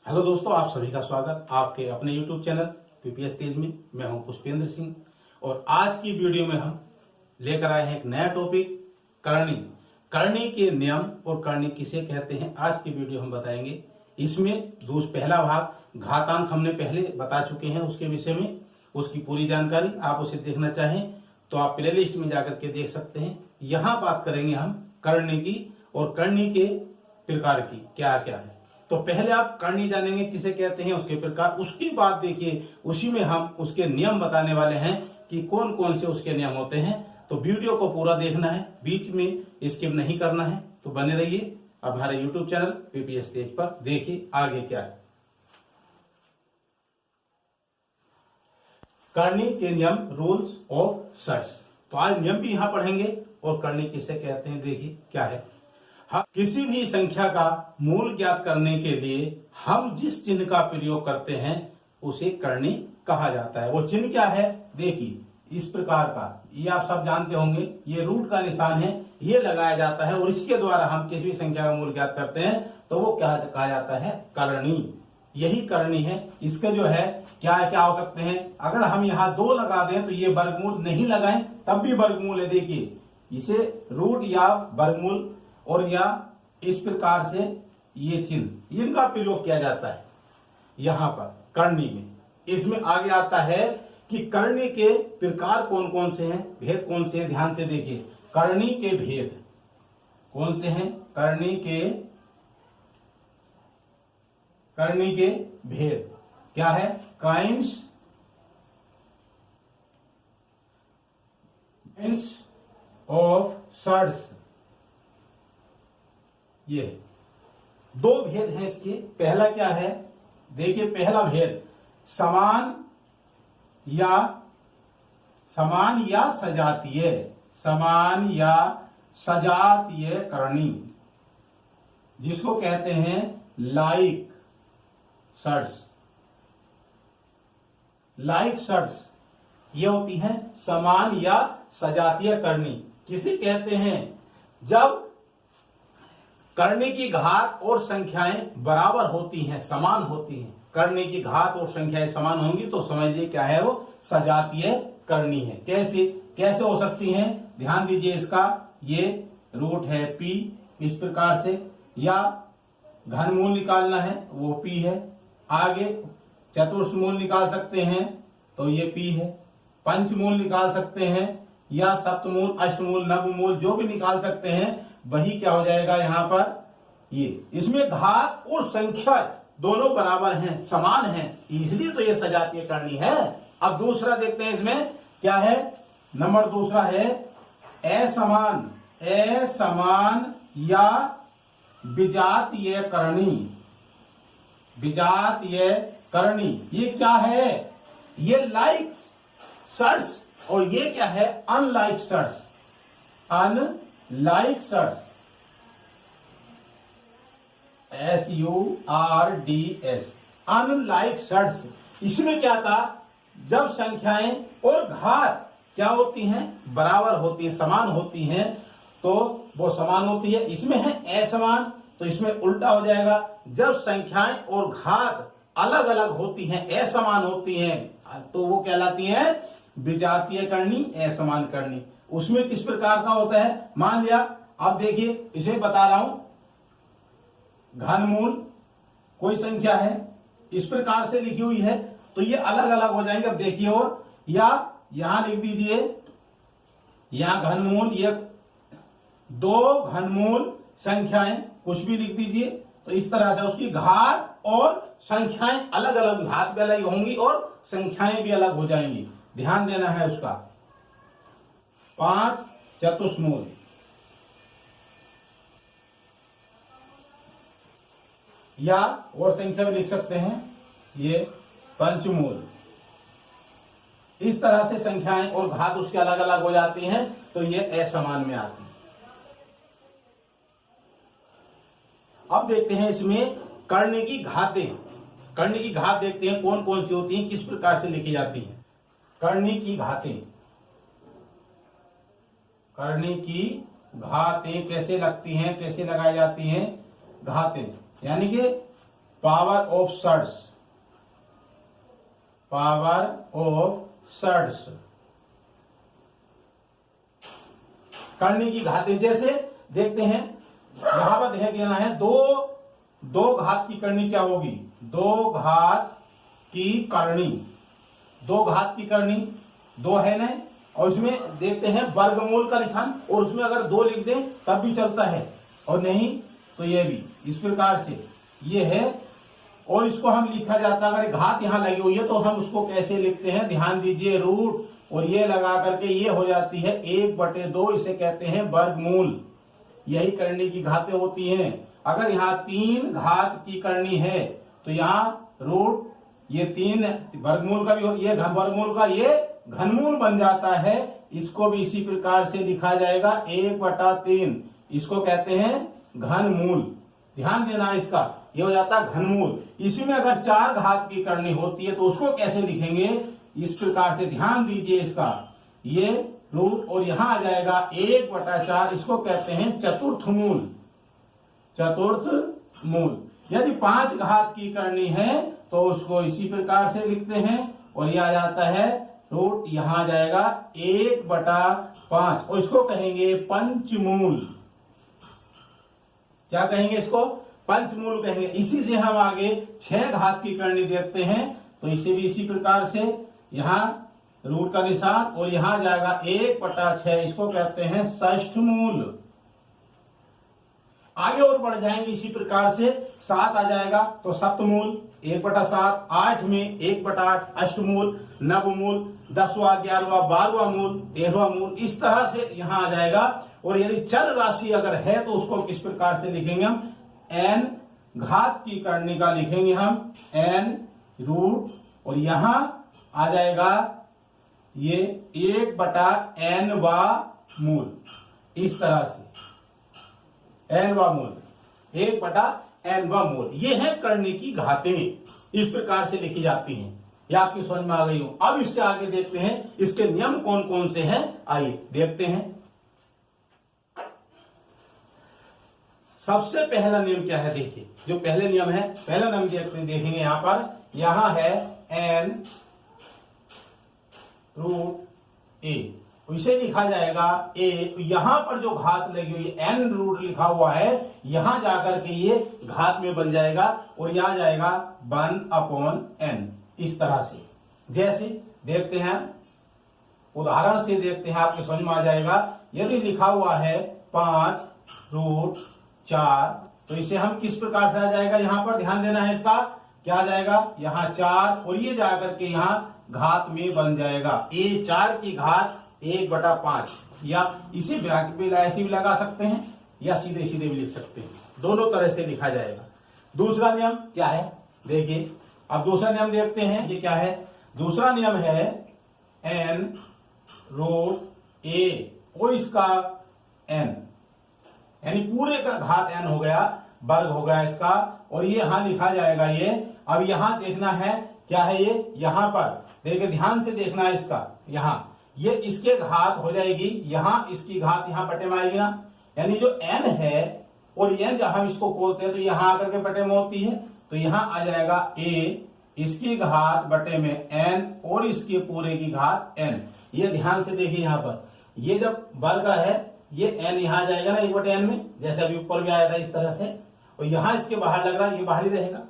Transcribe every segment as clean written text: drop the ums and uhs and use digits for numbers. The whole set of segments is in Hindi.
हेलो दोस्तों, आप सभी का स्वागत आपके अपने YouTube चैनल पीपीएस तेज में। मैं हूं पुष्पेंद्र सिंह और आज की वीडियो में हम लेकर आए हैं एक नया टॉपिक, करणी। करणी के नियम और करणी किसे कहते हैं, आज की वीडियो हम बताएंगे। इसमें पहला भाग घातांक हमने पहले बता चुके हैं, उसके विषय में उसकी पूरी जानकारी आप उसे देखना चाहें तो आप प्ले लिस्ट में जाकर के देख सकते हैं। यहाँ बात करेंगे हम करणी की और करणी के प्रकार की क्या क्या है। तो पहले आप करणी जानेंगे किसे कहते हैं, उसके प्रकार, उसकी बात देखिए, उसी में हम उसके नियम बताने वाले हैं कि कौन कौन से उसके नियम होते हैं। तो वीडियो को पूरा देखना है, बीच में स्किप नहीं करना है। तो बने रहिए अब हमारे यूट्यूब चैनल पीपीएस तेज पर। देखिए आगे क्या है। करणी के नियम, रूल्स और शर्ट्स। तो आज नियम भी यहां पढ़ेंगे और करणी किसे कहते हैं देखिए क्या है। किसी भी संख्या का मूल ज्ञात करने के लिए हम जिस चिन्ह का प्रयोग करते हैं उसे करणी कहा जाता है। वो चिन्ह क्या है देखिए, इस प्रकार का, ये आप सब जानते होंगे, ये रूट का निशान है, ये लगाया जाता है और इसके द्वारा हम किसी भी संख्या का मूल ज्ञात करते हैं तो वो क्या कहा जाता है, करणी। यही करणी है। इसके जो है क्या हो सकते हैं, अगर हम यहाँ 2 लगा दें तो ये वर्गमूल नहीं लगाएं तब भी वर्गमूल है। देखिए इसे रूट या वर्गमूल और या इस प्रकार से ये चिन्ह, इनका प्रयोग किया जाता है यहां पर करणी में। इसमें आगे आता है कि करणी के प्रकार कौन कौन से हैं, भेद कौन से हैं। ध्यान से देखिए, करणी के भेद कौन से हैं, करणी के भेद क्या है, काइंड्स ऑफ शर्ट्स। ये 2 भेद हैं इसके। पहला क्या है देखिए, पहला भेद समान या सजातीय करणी, जिसको कहते हैं लाइक शर्ट्स। ये होती हैं समान या सजातीय करणी। किसे कहते हैं, जब करणी की घात और संख्याएं बराबर होती हैं, समान होती हैं। करणी की घात और संख्याएं समान होंगी तो समझिए क्या है, वो सजातीय करणी है। कैसे हो सकती हैं, ध्यान दीजिए। इसका ये रूट है p, इस प्रकार से, या घनमूल निकालना है वो p है। आगे चतुर्थमूल निकाल सकते हैं तो ये p है। पंचमूल निकाल सकते हैं या सप्तमूल, अष्टमूल, नवमूल जो भी निकाल सकते हैं, वही क्या हो जाएगा यहां पर, ये। इसमें घात और संख्या दोनों बराबर हैं, समान हैं, इसलिए तो ये सजातीय करणी है। अब दूसरा देखते हैं, इसमें क्या है, नंबर दूसरा है असमान या विजातीय करणी। ये क्या है, ये लाइक शर्ट्स और ये क्या है, unlike shirts. SURDS, unlike shirts. इसमें क्या था, जब संख्याएं और घात क्या होती हैं, बराबर होती हैं, समान होती हैं, तो वो समान होती है। इसमें है असमान, तो इसमें उल्टा हो जाएगा। जब संख्याएं और घात अलग अलग होती हैं, असमान होती हैं, तो वो कहलाती है विजातीय करणी, असमान करणी। उसमें किस प्रकार का होता है, मान लिया, अब देखिए इसे बता रहा हूं, घनमूल कोई संख्या है, इस प्रकार से लिखी हुई है, तो ये अलग अलग हो जाएंगे। अब देखिए, और या यहां लिख दीजिए, यहां घनमूल, ये 2 घनमूल संख्याएं, कुछ भी लिख दीजिए। तो इस तरह से उसकी घात और संख्याएं अलग अलग, घात भी अलग होंगी और संख्याएं भी अलग हो जाएंगी, ध्यान देना है उसका। 5 चतुष्मूल, या और संख्या भी लिख सकते हैं, ये पंचमूल। इस तरह से संख्याएं और घात उसके अलग अलग हो जाती हैं, तो ये असमान में आती है। अब देखते हैं इसमें करणी की घातें। करणी की घात देखते हैं कौन कौन सी होती हैं, किस प्रकार से लिखी जाती हैं। करणी की घातें कैसे लगती हैं, कैसे लगाई जाती हैं घातें, यानी कि power of surds, power of surds, करनी की घातें। जैसे देखते हैं यहां पर ध्यान देना है, दो घात की करनी क्या होगी, दो घात की करनी, दो घात की करनी, दो है ना, और उसमें देखते हैं वर्गमूल का निशान, और उसमें अगर दो लिख दें तब भी चलता है, और नहीं तो ये भी इस प्रकार से ये है। और इसको हम लिखा जाता है, अगर घात यहां लगी हुई है तो हम उसको कैसे लिखते हैं, ध्यान दीजिए, रूट और ये लगा करके ये हो जाती है 1/2, इसे कहते हैं वर्गमूल। यही करनी की घातें होती हैं। अगर यहाँ 3 घात की करनी है तो यहाँ रूट, ये 3 वर्गमूल का भी, ये वर्गमूल का ये घनमूल बन जाता है। इसको भी इसी प्रकार से लिखा जाएगा 1/3, इसको कहते हैं घनमूल। ध्यान देना इसका, ये हो जाता है घनमूल। इसी में अगर 4 घात की करनी होती है तो उसको कैसे लिखेंगे, इस प्रकार से ध्यान दीजिए इसका, ये रूट और यहां आ जाएगा 1/4, इसको कहते हैं चतुर्थ मूल, चतुर्थ मूल। यदि 5 घात की करनी है तो उसको इसी प्रकार से लिखते हैं, और यह आ जाता है रूट, यहां आ जाएगा 1/5, और इसको कहेंगे पंचमूल। क्या कहेंगे इसको, पंचमूल कहेंगे। इसी से हम आगे 6 घात की करनी देखते हैं, तो इसे भी इसी प्रकार से यहां रूट का निशान, और यहां जाएगा 1/6, इसको कहते हैं षष्ठ मूल। आगे और बढ़ जाएंगे इसी प्रकार से, 7 आ जाएगा तो सप्तमूल, 1/7, 8 में 1/8 अष्टमूल, नवमूल, 10वां, 11वां, 12वां मूल, 13वां मूल, इस तरह से यहां आ जाएगा। और यदि चर राशि अगर है तो उसको किस प्रकार से लिखेंगे हम, n घात की करनी का लिखेंगे हम n रूट, और यहां आ जाएगा ये 1/nवा मूल, इस तरह से nवा मूल, 1/nवा मूल। ये है करनी की घातें, इस प्रकार से लिखी जाती हैं। ये आपकी समझ में आ गई हो। अब इससे आगे देखते हैं इसके नियम कौन कौन से हैं, आइए देखते हैं। सबसे पहला नियम क्या है, देखिए जो पहले नियम है, पहला नियम देखेंगे यहां पर, यहां है n रूट a, इसे लिखा जाएगा a। यहां पर जो घात लगी हुई है n रूट लिखा हुआ है, यहां जाकर के ये घात में बन जाएगा, और यह आ जाएगा 1/n, इस तरह से। जैसे देखते हैं, उदाहरण से देखते हैं, आपको समझ में आ जाएगा। यदि लिखा हुआ है 5 रूट 4, तो इसे हम किस प्रकार से आ जाएगा, यहां पर ध्यान देना है, इसका क्या आ जाएगा, यहां 4, और ये जाकर के यहां घात में बन जाएगा a, 4 की घात 1/5, या इसी ऐसे भी लगा सकते हैं, या सीधे सीधे भी लिख सकते हैं, दोनों तरह से लिखा जाएगा। दूसरा नियम क्या है, देखिए अब दूसरा नियम देखते हैं, ये क्या है। दूसरा नियम है n रूट a, और इसका n, यानी पूरे का घात n हो गया, वर्ग हो गया इसका, और ये यहां लिखा जाएगा ये। अब यहां देखना है क्या है ये, यहां पर देखिए, ध्यान से देखना है इसका, यहां ये इसके घात हो जाएगी, यहां इसकी घात यहां बटे में आएगी ना, यानी जो n है, और n जब हम इसको खोलते हैं तो यहां आकर के बटे में होती है, तो यहां आ जाएगा a, इसकी घात बटे में n, और इसके पूरे की घात n। ये ध्यान से देखिए, यहां पर ये जब वर्ग है, ये n यहां जाएगा ना 1/n में, जैसे अभी ऊपर भी आया था इस तरह से, और यहां इसके बाहर लग रहा है, ये बाहर ही रहेगा।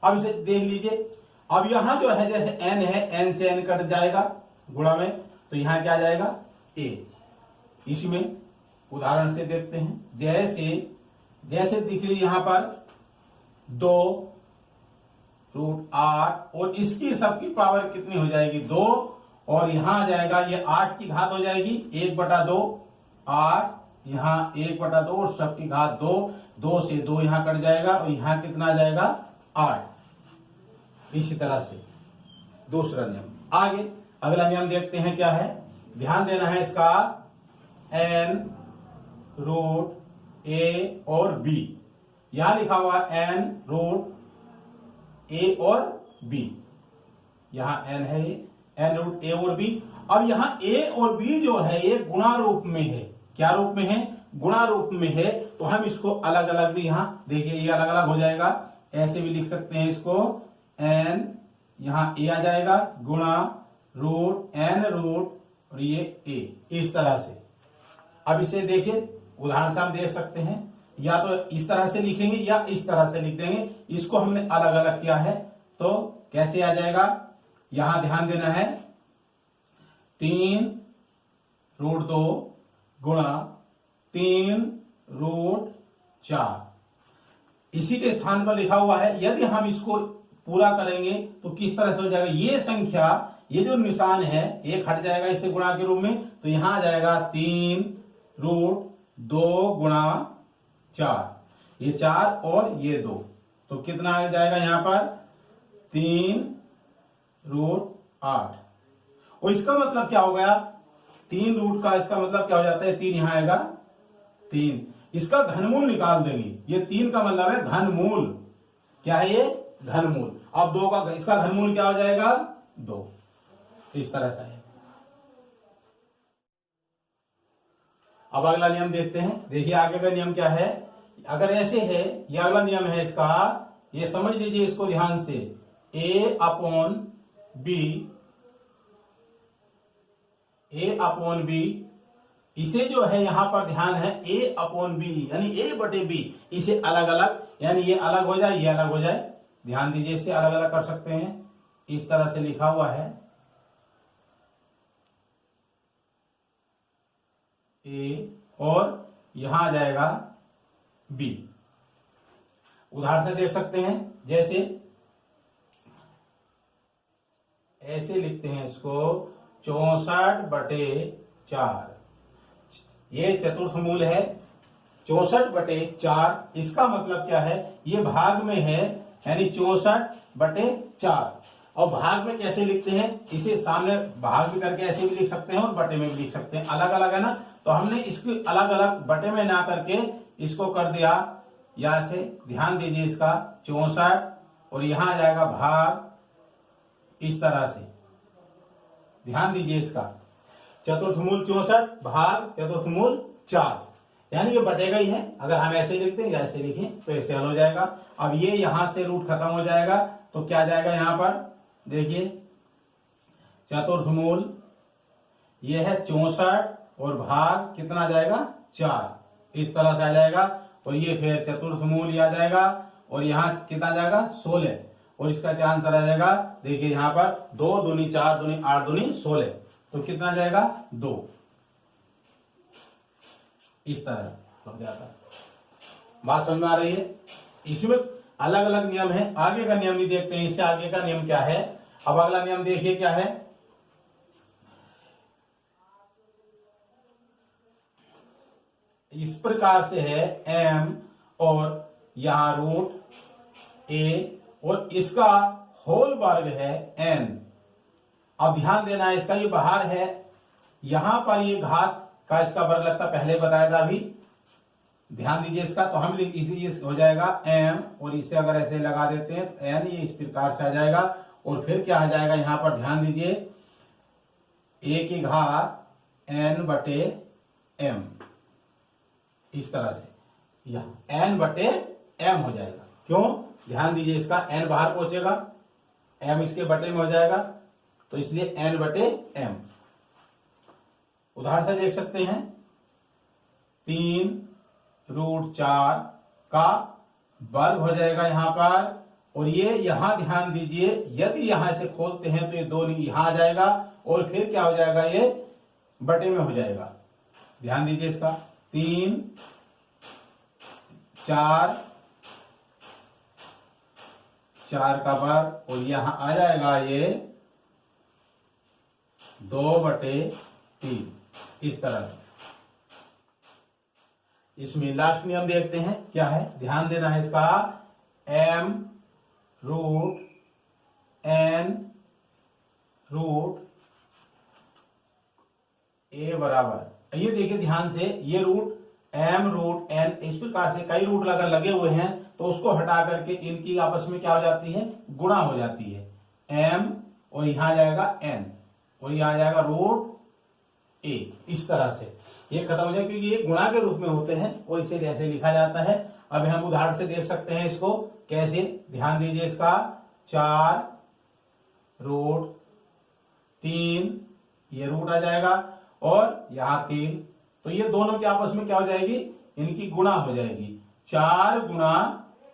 अब इसे देख लीजिए, अब यहां जो है जैसे n है, n से n कट जाएगा गुणा में, तो यहां क्या आ जाएगा a। इसमें उदाहरण से देखते हैं, जैसे दिख रही यहां पर 2 रूट 8, और इसकी सबकी पावर कितनी हो जाएगी 2, और यहां आ जाएगा ये 8 की घात हो जाएगी 1/2, 8, यहां 1/2, और सबकी घात 2, 2 से 2 यहां कट जाएगा, और यहां कितना आ जाएगा 8। इसी तरह से दूसरा नियम। आगे अगला नियम देखते हैं क्या है, ध्यान देना है इसका, n रूट a और b, यहां लिखा हुआ n रूट a और b, यहां n है ये, n रूट a और b। अब यहां a और b जो है ये गुणा रूप में है, क्या रूप में है, गुणा रूप में है, तो हम इसको अलग अलग भी, यहां देखिए ये अलग अलग हो जाएगा, ऐसे भी लिख सकते हैं इसको, n यहां a आ जाएगा गुणा रूट n रूट और ये a, इस तरह से। अब इसे देखिए उदाहरण से हम देख सकते हैं, या तो इस तरह से लिखेंगे या इस तरह से लिख देंगे। इसको हमने अलग अलग किया है तो कैसे आ जाएगा, यहां ध्यान देना है 3 रूट 2 गुणा 3 रूट 4, इसी के स्थान पर लिखा हुआ है। यदि हम इसको पूरा करेंगे तो किस तरह से हो जाएगा, ये संख्या, ये जो निशान है एक हट जाएगा इसे गुणा के रूप में, तो यहां आ जाएगा 3 रूट 2 गुणा 4, ये 4 और ये 2, तो कितना आ जाएगा यहां पर 3 रूट 8। और इसका मतलब क्या हो गया, 3 रूट का इसका मतलब क्या हो जाता है, 3 यहां आएगा 3, इसका घनमूल निकाल देंगे। ये 3 का मतलब है घनमूल, क्या है ये घनमूल। अब 2 का इसका घनमूल क्या हो जाएगा 2, इस तरह से है। अब अगला नियम देखते हैं। देखिए आगे का नियम क्या है, अगर ऐसे है, ये अगला नियम है इसका, ये समझ लीजिए इसको ध्यान से, a अपॉन बी, इसे जो है यहां पर ध्यान है a अपॉन बी यानी a बटे b, इसे अलग अलग, यानी ये अलग हो जाए ये अलग हो जाए, ध्यान दीजिए इसे अलग अलग कर सकते हैं, इस तरह से लिखा हुआ है a और यहां आ जाएगा b। उदाहरण से देख सकते हैं, जैसे ऐसे लिखते हैं इसको 64/4, ये चतुर्थ मूल है 64/4, इसका मतलब क्या है, ये भाग में है यानी 64/4। और भाग में कैसे लिखते हैं, इसे सामने भाग भी करके ऐसे भी लिख सकते हैं और बटे में भी लिख सकते हैं, अलग अलग है ना, तो हमने इसको अलग अलग बटे में ना करके इसको कर दिया, या से ध्यान दीजिए इसका 64 और यहां आ जाएगा भाग, इस तरह से ध्यान दीजिए इसका चतुर्थ मूल 64 भाग चतुर्थ मूल 4, यानी ये बटेगा ही है। अगर हम ऐसे लिखते हैं या ऐसे लिखें तो ऐसे हल हो जाएगा। अब ये यहां से रूट खत्म हो जाएगा तो क्या जाएगा यहां पर, देखिए चतुर्थ मूल ये है 64 और भाग कितना आ जाएगा 4, इस तरह से आ जाएगा। और ये फिर चतुर्थ मूल ये आ जाएगा और यहाँ कितना जाएगा 16, और इसका क्या आंसर आ जाएगा, देखिए यहाँ पर 2 दूनी 4 दूनी 8 दूनी 16, तो कितना जाएगा 2, इस तरह हो जाता है। बात समझ में आ रही है। इसमें अलग अलग नियम है, आगे का नियम भी देखते हैं, इससे आगे का नियम क्या है। अब अगला नियम देखिए क्या है, इस प्रकार से है m और यहां रूट a और इसका होल वर्ग है n। अब ध्यान देना है, इसका ये बाहर है, यहां पर ये घात का इसका वर्ग लगता, पहले बताया था अभी, ध्यान दीजिए इसका, तो हम इसी हो जाएगा m और इसे अगर ऐसे लगा देते हैं तो n, ये इस प्रकार से आ जाएगा। और फिर क्या आ जाएगा यहां पर ध्यान दीजिए a की घात n बटे m, इस तरह से यहां n बटे m हो जाएगा। क्यों, ध्यान दीजिए इसका n बाहर पहुंचेगा, m इसके बटे में हो जाएगा, तो इसलिए n बटे m। उदाहरण से देख सकते हैं 3 रूट 4 का वर्ग हो जाएगा यहां पर, और ये यहां ध्यान दीजिए यदि यहां से खोलते हैं तो ये 2 यहां आ जाएगा और फिर क्या हो जाएगा, ये बटे में हो जाएगा। ध्यान दीजिए इसका 3 4 का वर्ग और यहां आ जाएगा ये 2/3, इस तरह से। इसमें लास्ट नियम देखते हैं क्या है, ध्यान देना है इसका m root n root a बराबर, ये देखिए ध्यान से, ये रूट m रूट n, इस प्रकार से कई रूट अगर लगे हुए हैं तो उसको हटा करके इनकी आपस में क्या हो जाती है, गुणा हो जाती है, m और यहां आ जाएगा n और यहां आ जाएगा रूट a, इस तरह से ये खत्म हो जाए, क्योंकि ये गुणा के रूप में होते हैं और इसे ऐसे लिखा जाता है। अब हम उदाहरण से देख सकते हैं इसको कैसे, ध्यान दीजिए इसका 4 रूट 3, ये रूट आ जाएगा और यहां 3, तो ये दोनों के आपस में क्या हो जाएगी, इनकी गुणा हो जाएगी। 4 गुणा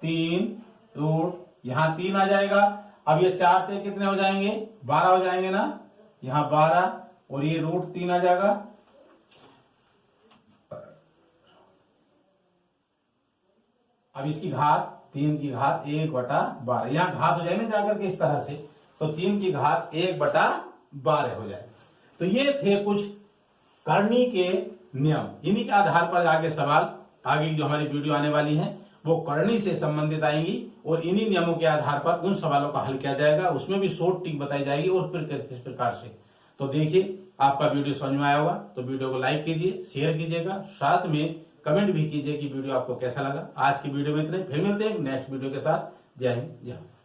3 रूट, यहां 3 आ जाएगा। अब ये 4 से कितने हो जाएंगे, 12 हो जाएंगे ना, यहां 12 और ये रूट 3 आ जाएगा। अब इसकी घात 3 की घात 1/12, यहां घात हो जाएगी जाकर के इस तरह से, तो 3 की घात 1/12 हो जाएगा। तो ये थे कुछ करनी के नियम, इन्हीं के आधार पर आगे सवाल, आगे जो हमारी वीडियो आने वाली है वो करनी से संबंधित आएंगी और इन्हीं नियमों के आधार पर उन सवालों का हल किया जाएगा, उसमें भी शॉर्ट ट्रिक बताई जाएगी और फिर किस प्रकार से। तो देखिए आपका वीडियो समझ में आया होगा तो वीडियो को लाइक कीजिए, शेयर कीजिएगा, साथ में कमेंट भी कीजिए कि वीडियो आपको कैसा लगा। आज की वीडियो में इतना ही, फिर मिलते हैं नेक्स्ट वीडियो के साथ। जय हिंद, जय भारत।